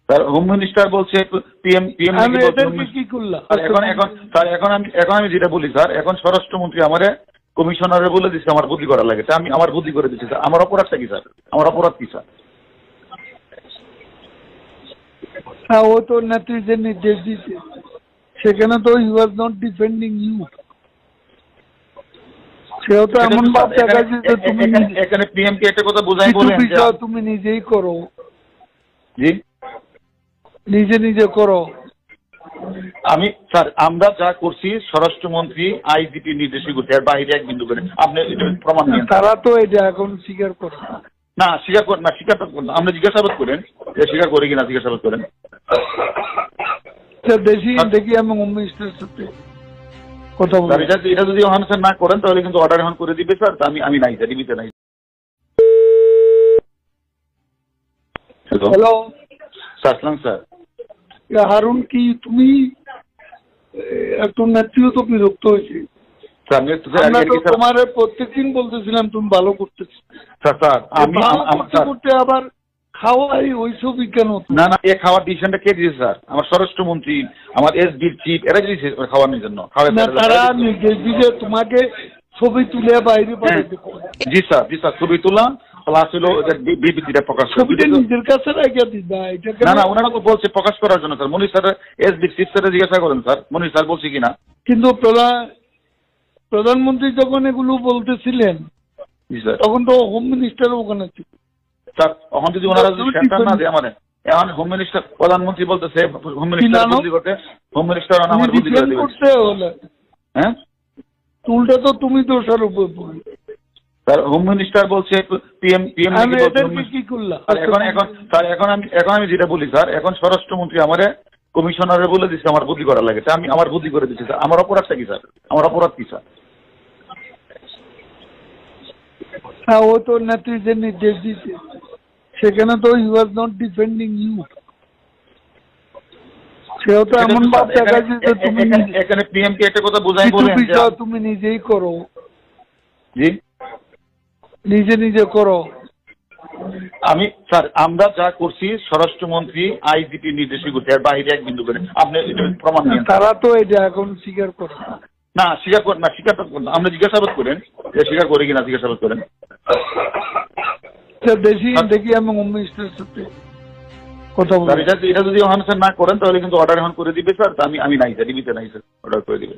Sir home minister বলছে PM PM কি করলাম এখন আমি যেটা বলি স্যার, এখন স্বরাষ্ট্রমন্ত্রী আমারে কমিশনারে বলে দিচ্ছে আমার বদলি করা লাগে, আমি আমার বদলি করে দিচ্ছি স্যার। আমার অপরাধটা কি স্যার? আমার অপরাধ কি স্যার? হ্যাঁ, ও তো নেত্রীদের নির্দেশ দিচ্ছে, সেখানে তো you was not defending you. সেও তো এমন ভাব দেখাচ্ছে যে তুমি এখানে পিএম কে একটা কথা বোঝাই বলেন যে তুমি নিজেই করো, জি নিজে নিজে করো। আমি স্যার আমরা যা করছি স্বরাষ্ট্রমন্ত্রী আইজিপি নির্দেশই করছে, এর বাইরে এক বিন্দু করে আপনি প্রমাণ নেন। তারা তো এটা এখন স্বীকার করে না, স্বীকার করেন না, স্বীকার করেন, আপনি জিজ্ঞাসাবাদ করেন যে স্বীকার করে কিনা, জিজ্ঞাসাবাদ করেন। দেখি আমি হোম মিনিস্টারের সাথে কথা বলি। এটা যদি স্যার না করেন তাহলে কিন্তু অর্ডার এখন করে দিবে স্যার। আমি নাই স্যার, টিভিতে নাই। হ্যালো স্যার, আসলাম স্যার। হারুন, কি তুমি একটু নেত্রীও তো বিরক্ত হয়েছে। তোমার প্রত্যেকদিন বলতেছিলাম তুমি ভালো করতেছ স্যার, আমি করতে আবার খাওয়াই ওইসব বিজ্ঞান হতো না। এই খাওয়ার ডিসিশনটা কে দিয়েছে স্যার? আমার স্বরাষ্ট্রমন্ত্রী, আমার এসবির চিফ, এরা দিয়েছে খাওয়ানোর জন্য। তারা নির্দেশ দিয়েছে তোমাকে ছবি তুলে বাইরে পাঠাতে। জি স্যার, জি স্যার, ছবি তোলা প্লাস হলো বিবৃতিটা প্রকাশ, ছবিটা নিজের কাছে রেখে দিবা। না না, ওনারা তো বলছে প্রকাশ করার জন্য স্যার। মনির স্যার এসবির চিফ স্যারে জিজ্ঞাসা করেন স্যার, মনির স্যার বলছে কিনা। কিন্তু প্রধানমন্ত্রী যখন এগুলো বলতেছিলেন তখন তো হোম মিনিস্টার ওখানে ছিল স্যার। এখন যদি ওনারা যদি সেন্টার না দেয় আমাদের, এখন হোম মিনিস্টার প্রধানমন্ত্রী বলতেছে হোম মিনিস্টার বদলি করতে, হোম মিনিস্টার আমার বদলি করে দিবে। হ্যাঁ, উল্টা তো তুমি দোষারোপ করবে স্যার। হোম মিনিস্টার বলছে পিএম পিএম কি করলাম এখন আমি যেটা বলি স্যার, এখন স্বরাষ্ট্রমন্ত্রী আমারে কমিশনারে বলে দিচ্ছে আমার বদলি করা লাগে, আমি আমার বদলি করে দিচ্ছি স্যার। আমার অপরাধটা কি স্যার? আমার অপরাধ কি স্যার? হ্যাঁ, ও তো নেত্রীদের নির্দেশ দিচ্ছে, সেখানে তো you was not defending you. সেও তো এমন ভাব দেখাচ্ছে যে তুমি এখানে পিএম কে একটা কথা বোঝাই বলেন যে তুমি নিজেই করো, জি নিজে নিজে করো। আমি স্যার আমরা যা করছি স্বরাষ্ট্রমন্ত্রী আইজিপি নির্দেশই করছে, এর বাইরে এক বিন্দু করে আপনি প্রমাণ নেন। তারা তো এটা এখন স্বীকার করে না, স্বীকার করেন না, স্বীকার করেন, আপনি জিজ্ঞাসাবাদ করেন যে স্বীকার করে কিনা, জিজ্ঞাসাবাদ করেন। দেখি আমি হোম মিনিস্টারের সাথে কথা বলি। এটা যদি স্যার না করেন তাহলে কিন্তু অর্ডার এখন করে দিবে স্যার। আমি নাই স্যার, টিভিতে নাই স্যার, অর্ডার করে দিবে।